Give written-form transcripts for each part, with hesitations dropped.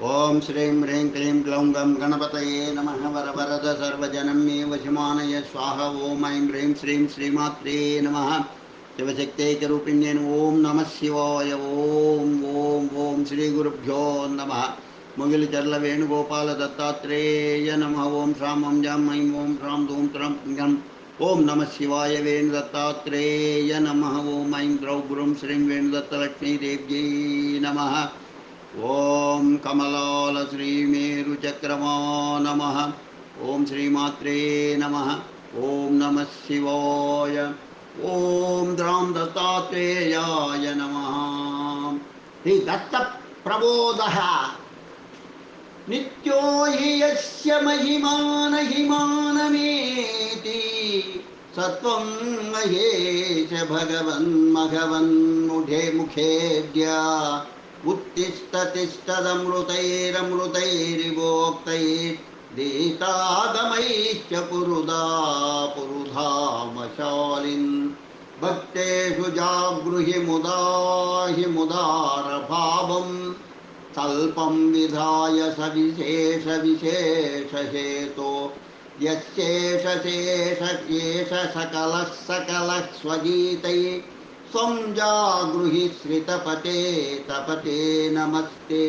ओम श्रीं ह्रीं क्लीं ग्लौं गं गणपतये नमः वरवरद सर्वजनं मे वशमानय स्वाहा ओम ऐं ह्रीं श्रीं श्रीमात्रे नमः शिवशक्त्यैकरूपिण्ये ओम नमः शिवाय ओम ओम ओम श्री गुरुभ्यो नमः मुगिलचर्ल वेणुगोपाल दत्तात्रेय नमः ओम श्रां ओम जं ऐं ओम श्रां धूं त्रं गं ओम नमः शिवाय वेणु दत्तात्रेय नमः ओम ऐं द्रौ गुरुं श्रीं वेणुदत्तलक्ष्मी देव्यै नमः ओम कमलाल श्रीमेरुचक्रमा नमः ओम श्रीमात्रे नमः ओम नमः शिवाय ओम द्रां दत्तात्रेयाय नमः श्री दत्त प्रबोधः नित्यो हि यस्य महिमानहिमानमेति सत्वं महेश भगवन्मघवन्मुखे मुखेद्य उत्तिष्ठतिष्ठदमृतैरमृतैर्वोक्तैर्दीतागमैश्च पुरुधा पुरुधामशालिन् भक्तेषु जागृहि मुदा हि मुदारभावम् तल्पं विधाय सविशेषविशेषहेतो यस्येष सकलः सकलः स्वगीतैः स्वं जागृहि श्रितपते तपते नमस्ते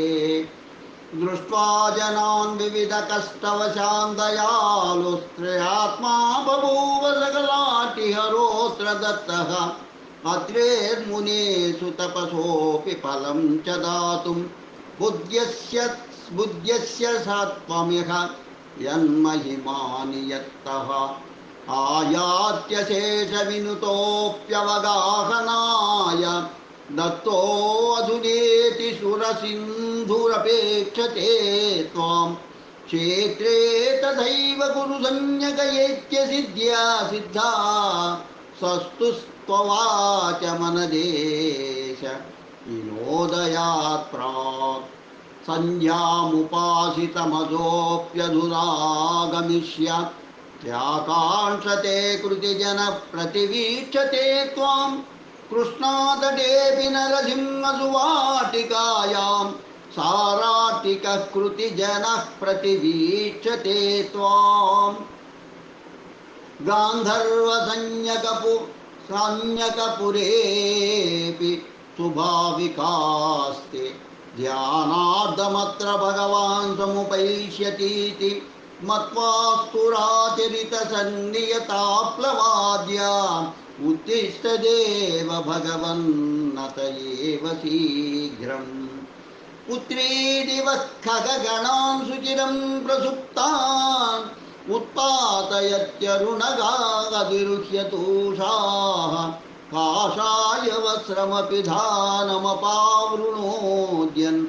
दृष्ट्वा जनान् विविधकष्टवशान् दयालुस्त्र्यात्मा बभूव सकलाटिहरोऽत्र दत्तः अत्रेर्मुनेषु तपसोऽपि फलं च दातुं बुद्ध्यस्य सत्त्वमिह यन्महिमानि यत्तः आयात्यशेषविनुतोऽप्यवगाहनाय दत्तोऽधुनेति सुरसिन्धुरपेक्षते त्वां क्षेत्रे तथैव गुरुसंज्ञकयेत्य सिद्ध्या सिद्धा सस्तु त्ववाच मनदेश विनोदयात् प्राक् सन्ध्यामुपासितमजोऽप्यधुरागमिष्य त्याकांक्षते कृतिजनप्रतिवीक्षते त्वां कृष्णातटेऽपि नरसिंहसुवाटिकायां साराटिकः कृतिजनः प्रतिवीक्षते त्वाम् गान्धर्वसंज्ञकपुरेऽपि सुभाविकास्ते ध्यानार्धमत्र भगवान् समुपैष्यतीति मत्वा स्तुराचरितसन्नियताप्लवाद्या उत्तिष्ठ देव भगवन्नत एव शीघ्रम् पुत्री दिवः खगगणान् सुचिरं प्रसुप्तान् उत्पातयत्यरुणगागतिरुह्यतूषाः काषाय वस्त्रमपि धानमपावृणोद्यन्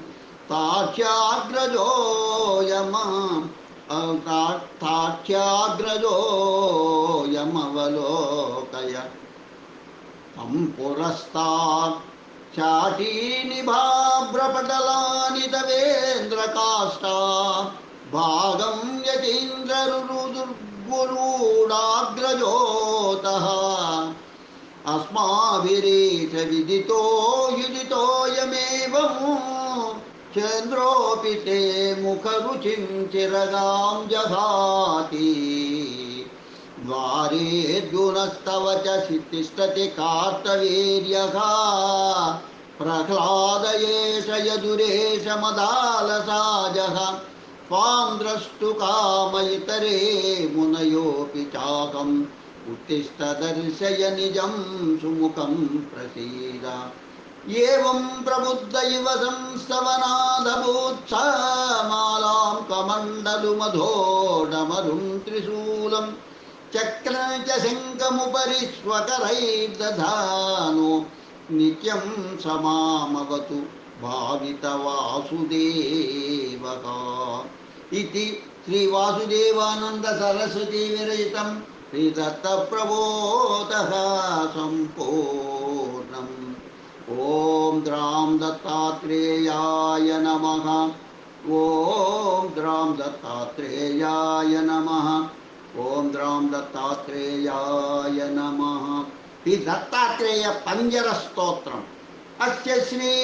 ताक्ष्याग्रजोऽयमवलोकय तं पुरस्तात् शाटीनिभाभ्रपटलानि तवेन्द्रकाष्ठा भागं यतीन्द्ररुरुदुर्गुरूडाग्रजोतः अस्माभिरीश विदितो युदितोऽयमेवं चन्द्रोऽपि ते मुखरुचिं चिरगां जहाति द्वारेऽर्जुनस्तव च तिष्ठति कार्तवीर्यः प्रह्लादयेष यदुरेष मदालसाजः त्वां द्रष्टुकामयितरे मुनयोऽपि चाकम् उत्तिष्ठ दर्शय निजं सुमुखं प्रसीद एवं प्रबुद्ध इव संस्तवनादभूत्समालां कमण्डलुमधोडमरुं त्रिशूलं चक्रं च शङ्खमुपरि स्वकरैर्दधानो नित्यं समामवतु भावितवासुदेवः इति श्रीवासुदेवानन्द सरस्वती विरचितं श्रीदत्तप्रबोधः सम्पूर्णम् ॐ द्रां दत्तात्रेयाय नमः ॐ द्रां दत्तात्रेयाय नमः ॐ द्रां दत्तात्रेयाय नमः श्री दत्तात्रेय पंजर स्तोत्रम् अस्य श्री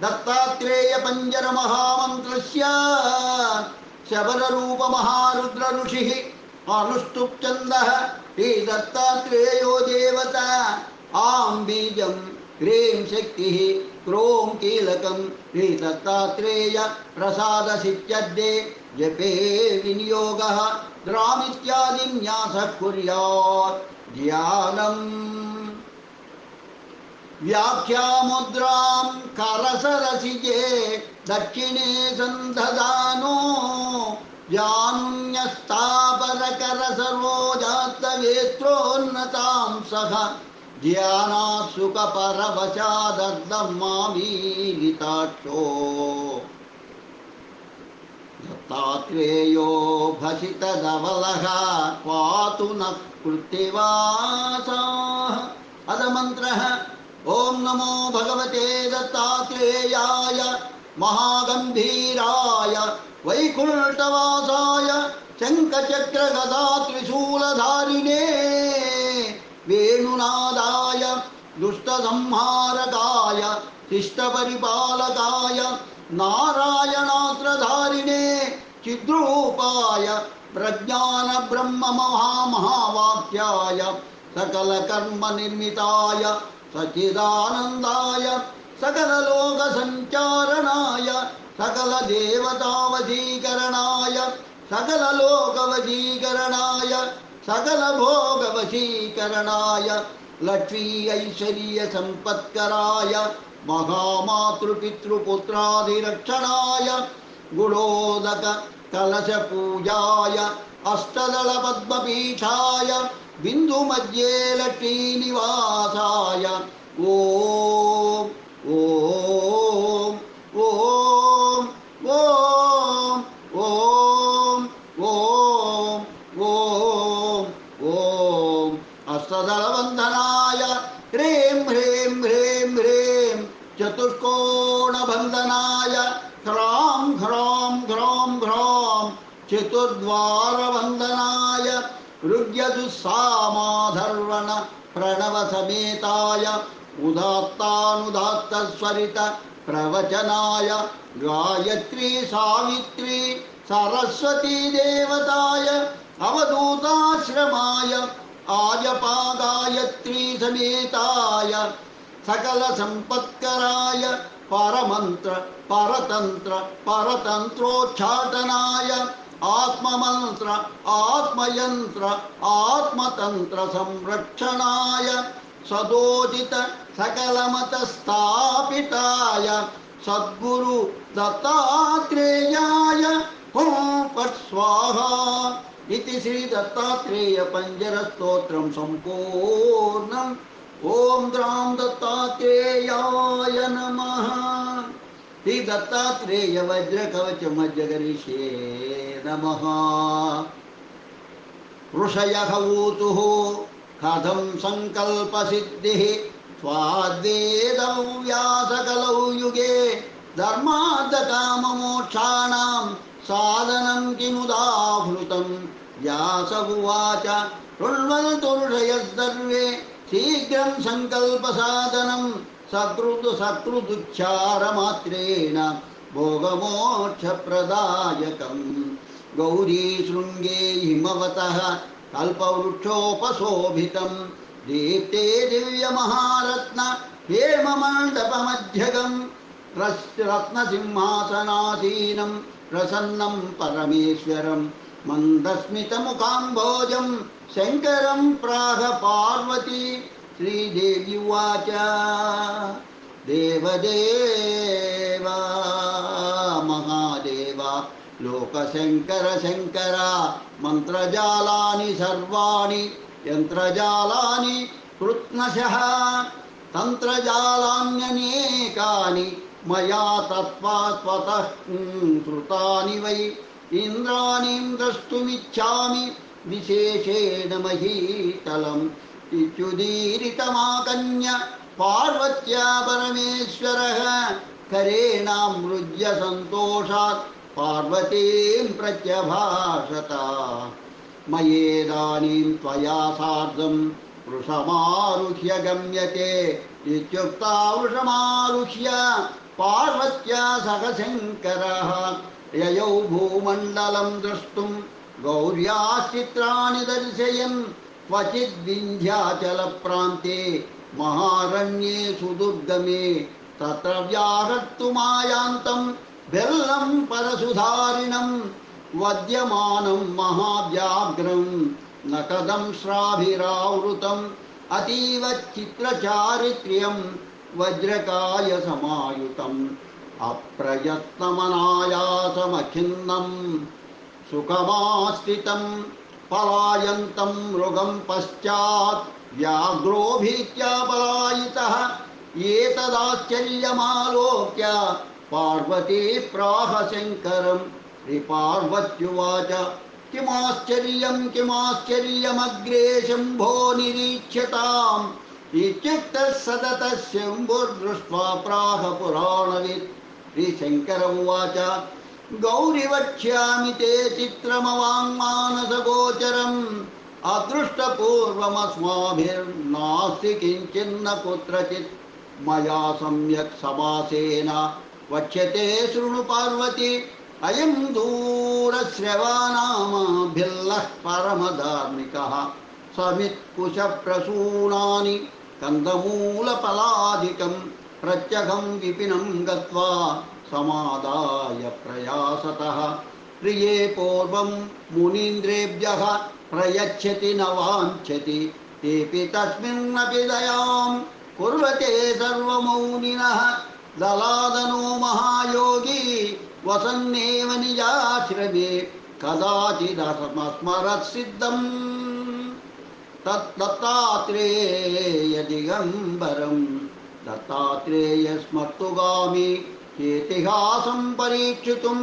दत्तात्रेय पंजर महामंत्रस्य शबर रूप महारुद्र ऋषिः अनुष्टुप् छन्दः श्री दत्तात्रेयो देवता आं बीजं ह्रीं शक्तिः क्रों कीलकं श्री दत्तात्रेय प्रसाद सिद्ध्यर्थे जपे विनियोगः द्रामित्यादि न्यासः कुर्यात् ध्यानम् व्याख्यामुद्रां करसरसिजे दक्षिणे सन्धदानो जानुन्यस्तापरकरसरोजातवेत्रोन्नतां सह ध्यानात् सुखपरवशादर्दमामीलिताक्षो दत्तात्रेयो भसितधवलः पातु नः कृत्तिवासाः अदमन्त्रः ओम नमो भगवते दत्तात्रेयाय महागंभीराय वैकुंठवासाय शंखचक्रगदा त्रिशूलधारिणे वेणुनादाय दुष्टसंहारकाय शिष्टपरिपालकाय नारायणास्त्रधारिणे चिद्रूपाय प्रज्ञान ब्रह्म महावाक्याय सकल कर्म निर्मिताय सच्चिदानंदाय सकल लोक संचारणाय सकल देवता वशीकरणाय सकल लोक वशीकरणाय सकल भोग वशीकरणाय लक्ष्मी ऐश्वर्य संपत्कराय महामातृपितृपुत्रादिरक्षणाय गुणोदक कलश पूजाय अष्टदल पद्मपीठाय बिंदु मध्ये लक्ष्मी निवासाय ओम ओम ओम ओम ओम ओम ओम ओम अष्टदल वंदनाय ह्रीं ह्रीं ह्रीं ह्रीं चतुष्कोण बंधनाय ह्रां ह्रां ह्रां ह्रां चतुर्द्वार वंदनाय ऋग्यजुस्सामाधर्वण प्रणव समेताय उदात्तानुदात्त स्वरित प्रवचनाय गायत्री सावित्री सरस्वती देवताय अवधूताश्रमाय आजपा गायत्री समेताय सकल संपत्कराय परमंत्र परतंत्र परतंत्रोच्चाटनाय आत्ममंत्र आत्मयंत्र आत्मतंत्र संरक्षणाय सदोदित सकलमत स्थापिताय सद्गुरु दत्तात्रेयाय हुं फट् स्वाहा इति श्री दत्तात्रेय पंजर स्तोत्रम संपूर्णम्। ओम ग्राम दत्तात्रेयाय नमः। श्री दत्तात्रेय वज्र कवच मज्जगरीशे नमः। ऋषयः ऊतुः कथं संकल्प सिद्धिः स्वाद्वेदौ व्यासकलौ युगे धर्मार्थ काम मोक्षाणां साधनं किमुदाहृतं व्यास उवाच शृण्वन्तु ऋषयः सर्वे शीघ्रं संकल्प साधनं सकृदुच्चारमात्रेण भोगमोक्षप्रदायकं गौरी शृङ्गे हिमवतः कल्पवृक्षोपशोभितं दीप्ते दिव्यमहारत्न हेममण्डपमध्यगं रत्नसिंहासनासीनं प्रसन्नं परमेश्वरं मन्दस्मितमुखाम्भोजं शङ्करं प्राह पार्वती। श्रीदेवी उवाच देवदेव महादेव लोकशङ्कर शङ्कर मन्त्रजालानि सर्वाणि यन्त्रजालानि कृत्स्नशः तन्त्रजालान्यनेकानि मया तत्त्वात्वतः श्रुतानि वै इन्द्राणीं द्रष्टुमिच्छामि विशेषेण महीतलम् इत्युदीरितमाकन्य पार्वत्या परमेश्वरः करेणामृज्य सन्तोषात् पार्वतीं प्रत्यभाषत मयेदानीं त्वया सार्धं वृषमारुह्य गम्यते इत्युक्ता वृषमारुह्य पार्वत्या सह शङ्करः ययौ भूमण्डलं द्रष्टुं गौर्याः चित्राणि दर्शयन् क्वचिद् विन्ध्याचलप्रान्ते महारण्ये सुदुर्गमे तत्र व्याहर्तुमायान्तं बेल्लं परशुधारिणं वद्यमानं महाव्याघ्रं नकदं श्राभिरावृतम् अतीव चित्रचारित्र्यं वज्रकाय समायुतम् अप्रयत्नमनायासमखिन्नं सुखमास्थितं पलायन्तं मृगं पश्चात् व्याघ्रो भीत्या पलायितः एतदाश्चर्यमालोक्य पार्वती प्राह शङ्करं श्रीपार्वत्युवाच किमाश्चर्यमग्रे शम्भो निरीक्ष्यताम् इत्युक्तः सततः शम्भुर्दृष्ट्वा प्राह पुराणवित् श्रीशङ्कर उवाच गौरि वक्ष्यामि ते चित्रमवाङ्मानसगोचरम् अदृष्टपूर्वमस्माभिर्नास्ति किञ्चिन्न कुत्रचित् मया सम्यक् समासेन वक्ष्यते शृणु पार्वती अयं दूरश्रवा नाम भिल्लः परमधार्मिकः समित्कुशप्रसूनानि कन्दमूलफलादिकं प्रत्यगं विपिनं गत्वा समादाय प्रयासतः प्रिये पूर्वं मुनीन्द्रेभ्यः प्रयच्छति न वाञ्छति तेऽपि तस्मिन्नपि दयां कुर्वते सर्वमौनिनः दलादनो महायोगी वसन्नेव निजाश्रमे कदाचिदस्मरत् सिद्धं तत्दत्तात्रेयदिगम्बरं दत्तात्रेयस्मर्तुगामी इतिहासं परीक्षितुं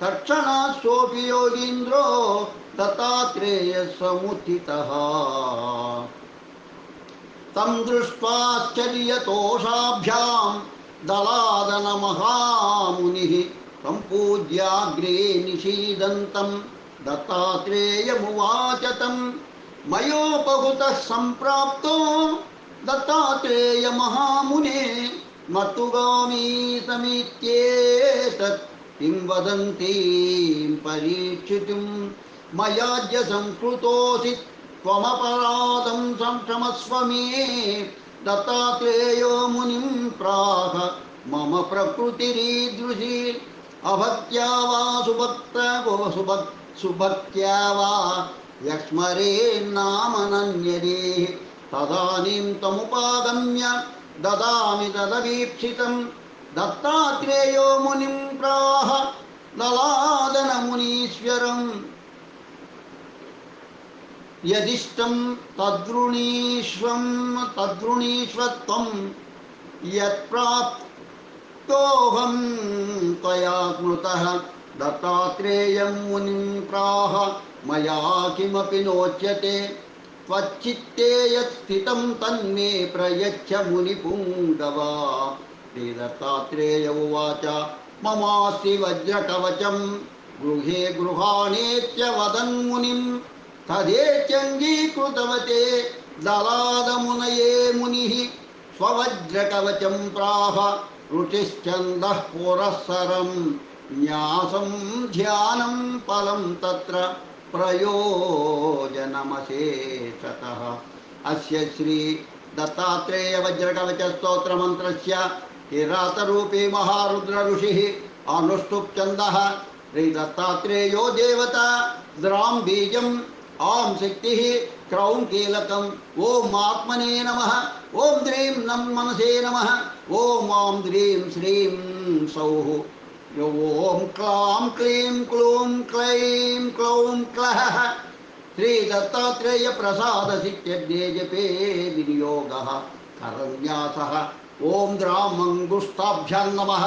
तत्क्षणात् सोऽपि योगीन्द्रो दत्तात्रेयसमुत्थितः तं दृष्ट्वाश्चर्यतोषाभ्यां दलादनमहामुनिः सम्पूज्याग्रे निषीदन्तं दत्तात्रेयमुवाच तं मयोपहुतः सम्प्राप्तो दत्तात्रेय महामुने मत्तुगामी समीत्येतत् किं वदन्तीं परीक्षितुं मयाद्य संस्कृतोऽसि त्वमपराधं क्षमस्व मे दत्तात्रेयो मुनिं प्राह मम प्रकृतिरीदृशी अभक्त्या वा सुभक्त्या वा यक्ष्मरेन्नामनन्यदेः तदानीं तमुपागम्य ददामि तदवीक्षितं दत्तात्रेयो मुनिं प्राह ललादनमुनीश्वरम् यदिष्टं तद्वृणीष्वत्वं यत्प्राप्तोऽहं त्वया स्मृतः दत्तात्रेयं मुनिं प्राह मया किमपि नोच्यते त्वच्चित्ते यत् स्थितं तन्मे प्रयच्छ मुनिपुङ्गवा श्रीदत्तात्रेय उवाच ममास्ति वज्रकवचं गृहे गृहाणेत्य वदन्मुनिं तदेत्यङ्गीकृतवते दलादमुनये मुनिः स्ववज्रकवचं प्राह रुचिश्चन्दः पुरःसरं न्यासं ध्यानं फलं तत्र प्रयोजनमशेषतः अस्य श्री दत्तात्रेय वज्रकवच स्तोत्रमन्त्रस्य किरातरूपी महारुद्र ऋषिः अनुष्टुप् छन्दः श्री दत्तात्रेयो देवता द्रां बीजम् आं शक्तिः क्रौं कीलकम् ओम आत्मने नमः ओम द्रीं नं मनसे नमः ओम आं द्रीं श्रीं सौः ओम क्लां क्लीं क्लूं क्लैं क्लौं क्लः श्री दत्तात्रेय प्रसाद सिद्ध्यर्थे जपे विनियोगः करन्यासः ओम द्रां अंगुष्ठाभ्यां नमः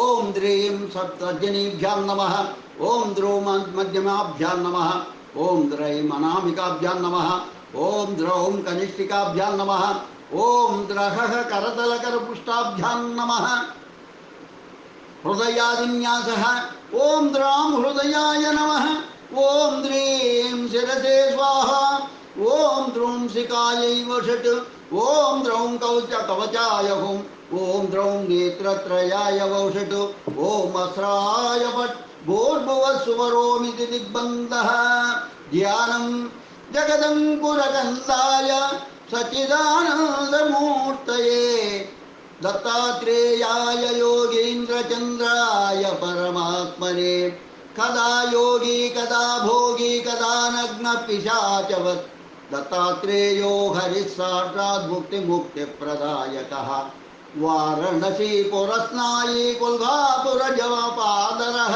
ओम द्रीं सप्तर्जनीभ्यां नमः ओम द्रौं मध्यमाभ्यां नमः ओम द्रैं अनामिकाभ्यां नमः ओम द्रौं कनिष्ठिकाभ्यां नमः ओम द्रहः करतलकरपुष्टाभ्यां नमः हृदयादिन्यासः ओम द्रां हृदयाय नमः ओम द्रीं शिरसे स्वाहा ओम द्रौं शिखायै वषट् ओम द्रौं कवचाय हुं ओम द्रौं नेत्रत्रयाय वौषटु ओम अस्राय भट् भूर्भुवस्सुवरोमिति दिग्बन्धः ध्यानं जगदङ्कुरगन्धाय सच्चिदानन्दमूर्तये दत्तात्रेयाय योगीन्द्रचन्द्राय परमात्मने कदा योगी कदा भोगी कदा नग्न पिशाचवत् दत्तात्रेयो हरिः साक्षात् मुक्तिमुक्तिप्रदायकः वाराणसी पुरस्नायी कोल्हापुरजवपादरः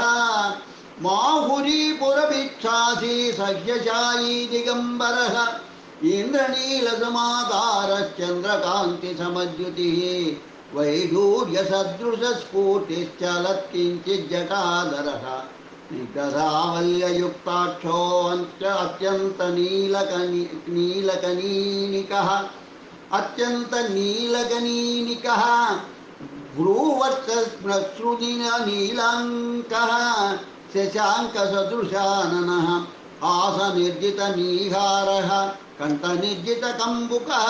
माहुरीपुरभिक्षासी सह्यशायी दिगम्बरः इन्द्रनीलसमाकारश्चन्द्रकान्तिसमद्युतिः वैढूर्यसदृशस्फूर्तिश्चलत्किञ्चिज्जटाधरः निगधावल्ययुक्ताक्षो अत्यन्तनीलकनीनिकः अत्यन्तनीलकनीनिकः भ्रूवत्सश्रुदिनीलाङ्कः शशाङ्कसदृशाननः हासनिर्जितनीहारः कण्ठनिर्जितकम्बुकः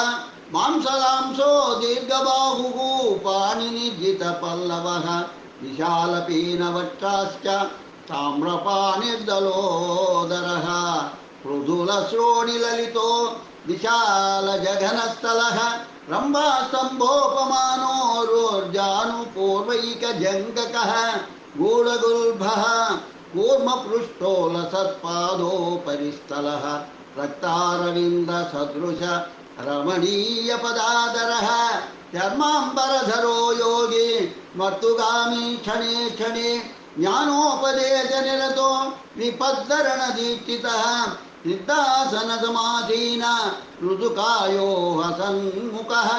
मांसलांसो दीर्घबाहुः पाणिनिर्जितपल्लवः विशालपीनवक्षाश्च ताम्रपाणिर्दलोदरः मृदुलश्रोणिललितो विशालजघनस्थलः रम्भास्तम्भोपमानोर्जानुपूर्वैकजङ्गकः गूढगुल्भः कूर्मपृष्ठोलसत्पादोपरिस्थलः रक्तारविन्दसदृश रमणीयपदाधरः चर्माम्बरधरो योगी मर्तुगामी क्षणे क्षणे ज्ञानोपदेशनिरतो विपद्धरणदीक्षितः सिद्धासनसमाधीन ऋतुकायो हसन्मुखः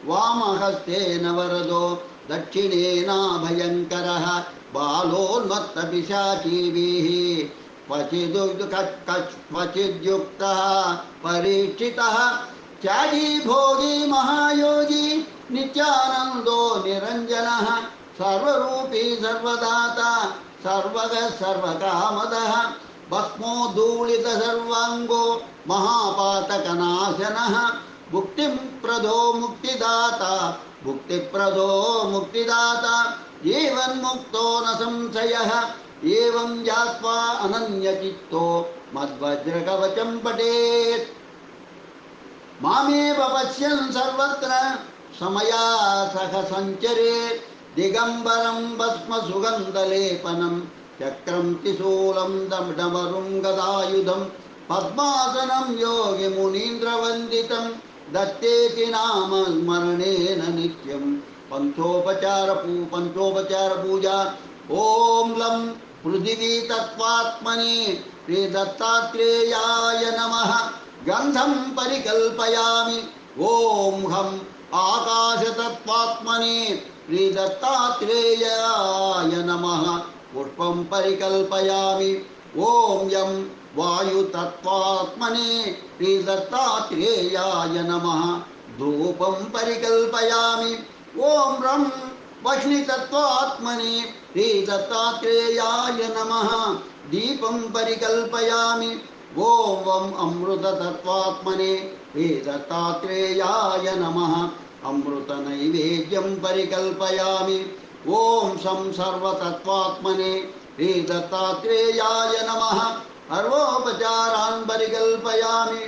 वामहस्तेन वरदो दक्षिणेनाभयङ्करः बालोन्मत्तपिशाचीभिः क्वचिद्युक्तः परीक्षितः त्यागी भोगी महायोगी नित्यानन्दो निरञ्जनः सर्वरूपी सर्वदाता सर्वगः सर्वकामदः भस्मोद्धूलित सर्वाङ्गो महापातकनाशनः मुक्तिप्रदो मुक्तिदाता एवन्मुक्तो न संशयः एवं ज्ञात्वा अनन्यचित्तो मद्वज्रकवचं पठेत् मामेव पश्यन् सर्वत्र समया सह सञ्चरेत् दिगम्बरं भस्मसुगन्धलेपनं चक्रं त्रिशूलं दमडमरुं गदायुधं पद्मासनं योगिमुनीन्द्रवन्दितं दत्तेति नाम स्मरणेन नित्यं पंचोपचार पूजा ओम लं पृथिवी तत्त्वात्मने श्री दत्तात्रेयाय नमः गंधं परिकल्पयामि ओम हं आकाश तत्त्वात्मने श्री दत्तात्रेयाय नमः पुष्पं परिकल्पयामि ओम यं वायु तत्त्वात्मने श्री दत्तात्रेयाय नमः धूपं परिकल्पयामि ओम रं वह्नि तत्त्वात्मने श्री दत्तात्रेयाय नमः दीपं परिकल्पयामि ओम वं अमृत तत्त्वात्मने श्री दत्तात्रेयाय नमः अमृत नैवेद्यं परिकल्पयामि ओम सं सर्वतत्त्वात्मने श्री दत्तात्रेयाय नमः सर्वोपचारान् परिकल्पयामि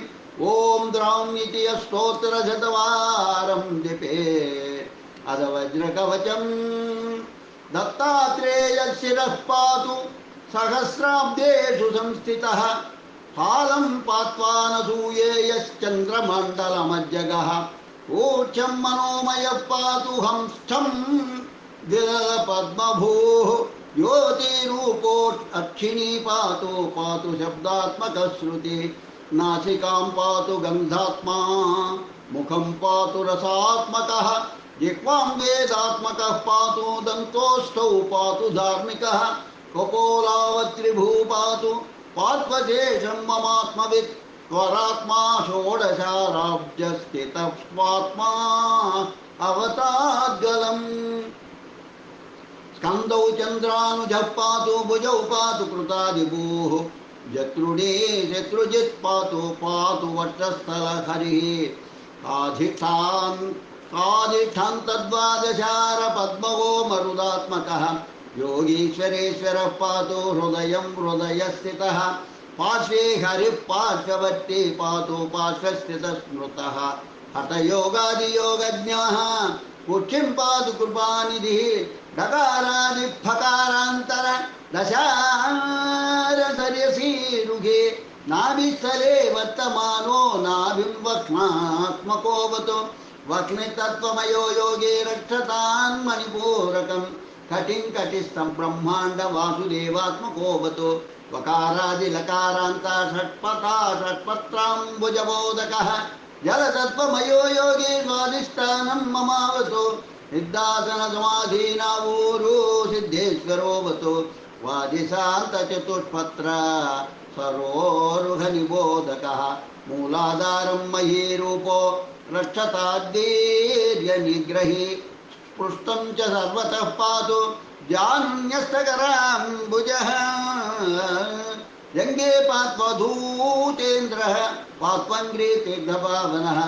ओम द्रौं इति स्तोत्रशतवारं जपेत् अथ वज्रकवचं दत्तात्रेयशिरः पातु सहस्राब्देषु संस्थितः हालं पात्वा नसूयेयश्चन्द्रमण्डलमज्जगः ऊर्ध्वं मनोमयः पातु हंस्थं विरलपद्मभूः ज्योतिरूपोऽक्षिणी पातु पातु शब्दात्मकश्रुतिः नासिकां पातु गन्धात्मा मुखं पातु रसात्मकः जिह्वां वेदात्मकः पातु दन्तोष्ठौ पातु धार्मिकः कपोलावत्रिभू पातु पात्वशेषं ममात्मवित् त्वरात्मा षोडशाराब्जस्थितः स्वात्मा अवताद्गलम् स्कन्दौ चन्द्रानुजः पातु भुजौ पातु कृतादिभूः जत्रुणे शत्रुजित् पातु पातु वक्षस्थलहरिः स्वादिष्ठां तद्वादशार पद्मवो मरुदात्मकः योगीश्वरेश्वरः पातु हृदयं हृदयस्थितः पार्श्वे हरिः पार्श्ववर्ती पातु पार्श्वस्थितस्मृतः हठयोगादियोगज्ञः कुक्षिं पातु कृपानिधिः डकारादिफकारान्तर दशारसर्यसीरुहे नाभिस्थले वर्तमानो नाभिं वक्ष्मात्मकोऽवतु वक्ष्मितत्त्वमयो योगे रक्षतान् मणिपूरकं कटिं कटिस्थं ब्रह्माण्ड वासुदेवात्मकोऽवतु वकारादिलकारान्त षट्पथा षट्पत्राम्बुजबोधकः जलतत्त्वमयो योगे स्वाधिष्ठानं ममावतु सिद्धासनसमाधीनावूरु सिद्धेश्वरोऽवतु वादिशान्तचतुष्पत्र सरोरुहनिबोधकः मूलाधारं महीरूपो रक्षताद्दीर्यनिग्रही पृष्ठं च सर्वतः पातु जानुन्यस्तकराम्बुजः जङ्गे पात्वधूतेन्द्रः पात्वङ्ग्रे तीर्थपावनः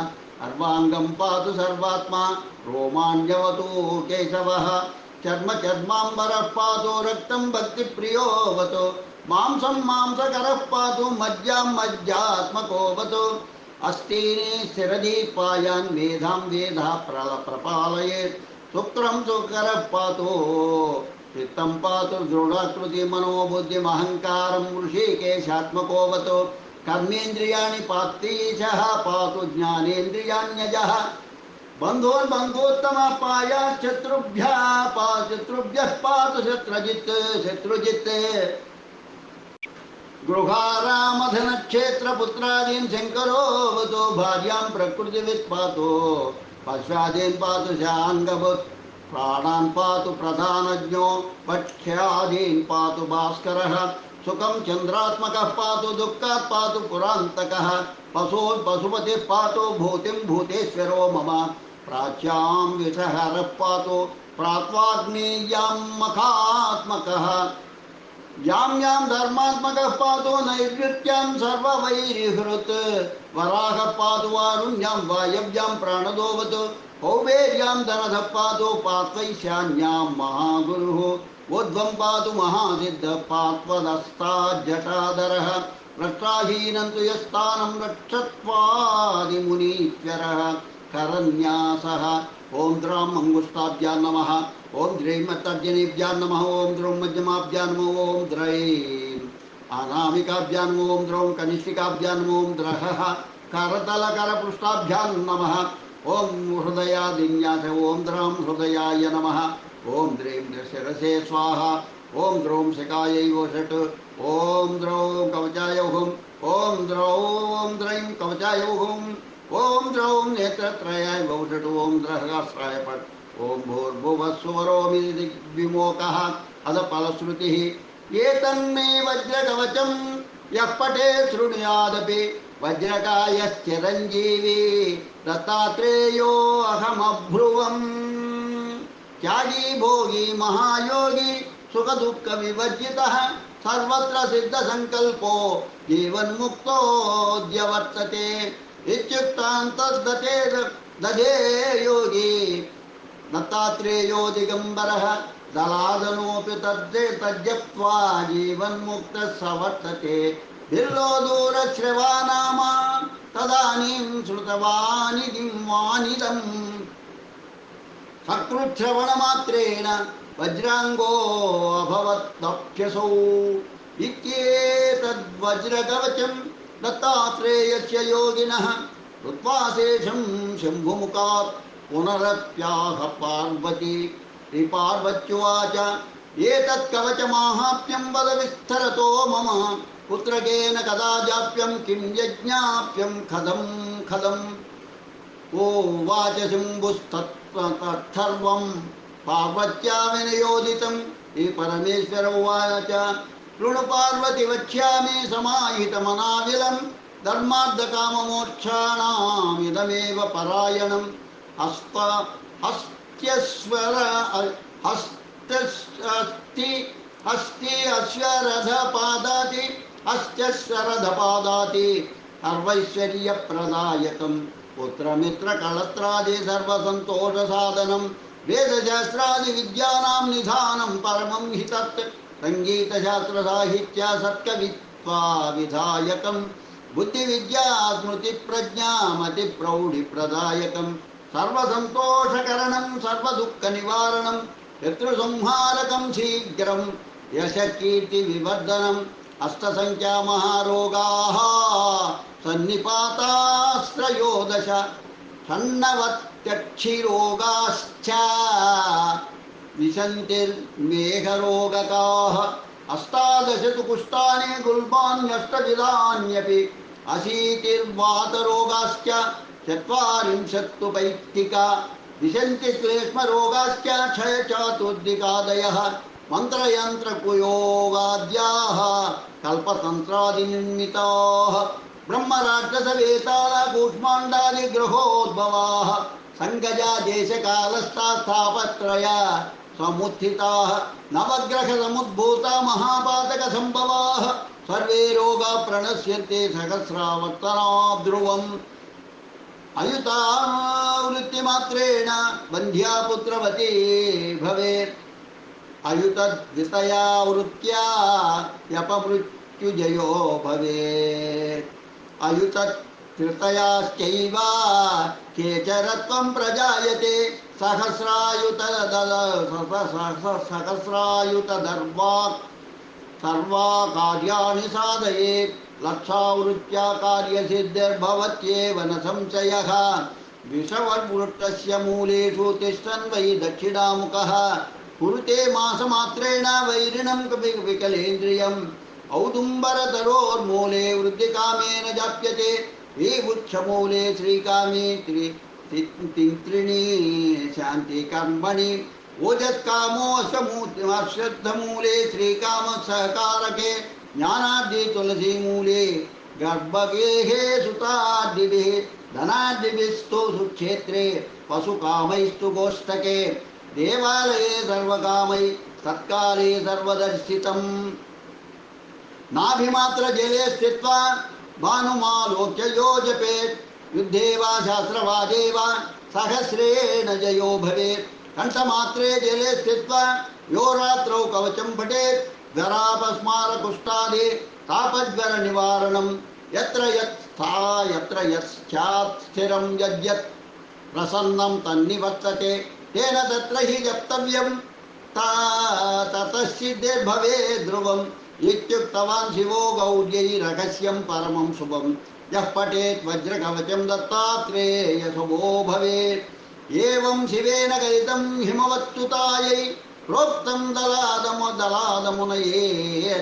अर्वाङ्गं पातु सर्वात्मा रोमाञ्जवतु केशवः चर्म चर्माम्बरः पातु रक्तं भक्तिप्रियोऽवतु मांसं मांसकरः पातु मज्जां मज्जात्मकोऽवतु अस्तीने स्थिरदीपायान् वेदां वेदा प्रपालयेत् शुक्रं शुकरः पातु चित्तं पातु दृढाकृति मनोबुद्धिमहङ्कारं ऋषिकेशात्मकोऽवतु कर्मेन्द्रियाणि पातीशः पातु ज्ञानेन्द्रियाण्यजः बन्धोन् बन्धोत्तमः पायात् शत्रुभ्यः पातु शत्रुजित् शत्रुजित् गृहारामधनक्षेत्रपुत्रादीन् शङ्करोऽवतु भार्यां प्रकृतिवित् पातु पश्चादीन् पातु शाङ्गभुत् प्राणान् पातु प्रधानज्ञो वक्ष्यादीन् पातु भास्करः सुखं चन्द्रात्मकः पातु दुःखात् पातु पुरान्तकः पशून् पशुपतिः पातु भूतिं भूतेश्वरो मम प्राच्यां विषहरः पातु प्रात्वाग्नेयां मखात्मकः यां यां धर्मात्मकः पातु नैर्ऋत्यां सर्ववैरिहृत् वराहः पातु वारुण्यां वायव्यां प्राणदोऽवतु कौबेर्यां धनधः पातु पात्वैशान्यां महागुरुः ऊर्ध्वं पातु महासिद्धः पात्वदस्ताज्जटाधरः रक्षाहीनं तु यस्थानं रक्षत्वादिमुनीश्वरः करन्यासः ओं द्रां अंगुष्ठाभ्यां नमः ओं द्रैं तर्जनीभ्यां नमः ओं द्रौं मध्यमाभ्यां नमः ओं द्रैं अनामिकाभ्यां नमः ओं द्रौं कनिष्ठिकाभ्यां नमः ओं द्रहः करतलकरपृष्ठाभ्यां नमः ओं हृदयादिन्यास ओं द्रां हृदयाय नमः ओं द्रैं शिरसे स्वाहा ओं द्रौं शिखायै षट् ओं द्रौं कवचाय हुम् ओं द्रैं कवचाय हुम् ओं द्रौं नेत्रत्रयाय षट् ओं द्रहगास्त्राय पट् ओं भूर्भुवस्वरोमि दिग्विमोकः अधफलश्रुतिः एतन्मे वज्रकवचं यः पठेत् शृणुयादपि वज्रकायश्चिरञ्जीवी दत्तात्रेयो अहमभ्रुवम् त्यागी भोगी महायोगी सुखदुःखविवर्जितः सर्वत्र सिद्धसङ्कल्पो जीवन्मुक्तोऽद्य वर्तते इत्युक्तान्तर्दते दधे योगी दत्तात्रेयो दिगम्बरः दलादनोऽपि तज्जप्त्वा जीवन्मुक्तः स वर्तते बिल्लो दूरश्रवा नाम तदानीं श्रुतवानिदिं वानिदम् सकृच्छ्रवणमात्रेण वज्राङ्गो अभवत्तप्यसौ इत्येतद्वज्रकवचं दत्तात्रेयस्य योगिनः कृत्वा शेषं शम्भुमुखात् पुनरप्याह पार्वती श्रीपार्वत्युवाच एतत् कवचमाहात्म्यं वद विस्तरतो मम पुत्रकेन कदा जाप्यं किं यज्ञाप्यं खदम् उवाच शम्भुस्तत्सर्वं पार्वत्या विनियोदितं श्रीपरमेश्वर उवाच शृणु पार्वती वक्ष्यामि समाहितमनाविलं धर्मार्थकाममोक्षाणामिदमेव परायणं हस्ति अश्वरथपादाति सर्वैश्वर्यप्रदायकं पुत्रमित्रकलत्रादि सर्वसन्तोषसाधनं वेदशास्त्रादिविद्यानां निधानं परमं हि तत् सङ्गीतशास्त्रसाहित्य सत्कवित्वा विधायकं बुद्धिविद्या स्मृतिप्रज्ञामतिप्रौढिप्रदायकं सर्वसन्तोषकरणं सर्वदुःखनिवारणं शत्रुसंहारकं शीघ्रं यशकीर्तिविवर्धनम् अष्टसङ्ख्यामहारोगाः सन्निपातास्त्रयोदश षण्णवत्यक्षिरोगाश्च विशन्तिर्मेघरोगकाः अष्टादश तु कुष्ठानि गुल्मान्यष्टविधान्यपि अशीतिर्वातरोगाश्च चत्वारिंशत्तु पैक्तिका विशन्ति क्लेष्मरोगाश्च क्षयचातुर्दिकादयः मन्त्रयन्त्रकुयोगाद्याः कल्पतन्त्रादिनिर्मिताः ब्रह्मराक्षसवेतालकूष्माण्डादिग्रहोद्भवाः सङ्गजा देशकालस्थापत्रया समुत्थिताः नवग्रहसमुद्भूता महापातकसम्भवाः सर्वे रोगा प्रणश्यन्ते सहस्रावर्तनाद्ध्रुवम् अयुतावृत्तिमात्रेण बन्ध्या पुत्रवती भवेत् अयुतद्वितया वृत्त्या यपमृत्युजयो भवेत् अयुतत्कृतयाश्चैव केचरत्वं प्रजायते सहस्रायुतदर्वाक् सर्वाकार्याणि साधयेत् लक्षावृत्त्या कार्यसिद्धिर्भवत्येव न संशयः विषवद्वृत्तस्य मूलेषु तिष्ठन् वै दक्षिणामुखः कुरुते मासमात्रेण वैरिणं विकलेन्द्रियम् औदुम्बरतरोर्मूले वृद्धिकामेन जाप्यते विवृक्षमूले श्रीकामे तिन्त्रिणी शान्तिकर्मणि ओजत्कामोऽश्रद्धमूले श्रीकामसहकारके ज्ञानाद्रि तुलसीमूले गर्भगेहे सुताद्रिभिः धनाद्रिभिस्तु सुक्षेत्रे पशुकामैस्तु गोष्ठके देवालये सर्वकामै सत्काले सर्वदर्शितम् नाभिमात्रजले स्थित्वा भानुमालोक्य यो जपेत् युद्धे वा शास्त्रवादे वा सहस्रेण जयो भवेत् कंठमात्रे जले स्थित्वा यो रात्रौ कवचं पठेत् ज्वरापस्मारकुष्ठादि तापज्वरनिवारणं यत्र यच्छात् स्थिरं यद्यत् प्रसन्नं तन्निवर्तते तेन तत्र हि जप्तव्यं ततश्चिद्धिर्भवेत् ध्रुवम् इत्युक्तवान् शिवो गौर्यै रहस्यं परमं शुभं यः पठेत् वज्रकवचं दत्तात्रेयशुभो भवेत् एवं शिवेन कथितं हिमवत्सुतायै प्रोक्तं दलादमुनये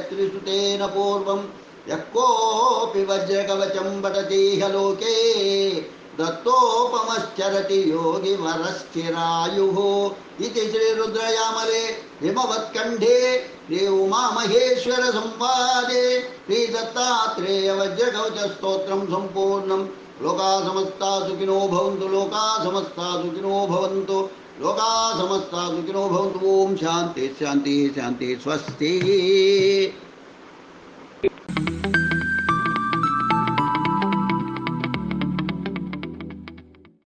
त्रिसुतेन पूर्वं यः कोऽपि वज्रकवचं पठति ह्य लोके दत्तोपमश्चरति योगिवरस्थिरायुः इति श्रीरुद्रयामले हिमवत्कण्ठे श्री उमामहेश्वर संवादे श्रीदत्तात्रेय वज्रकवचस्तोत्रं सम्पूर्णं लोका समस्ता सुखिनो भवन्तु लोका समस्ता सुखिनो भवन्तु लोका समस्ता सुखिनो भवन्तु। ओम शांति शांति शांति स्वस्ति।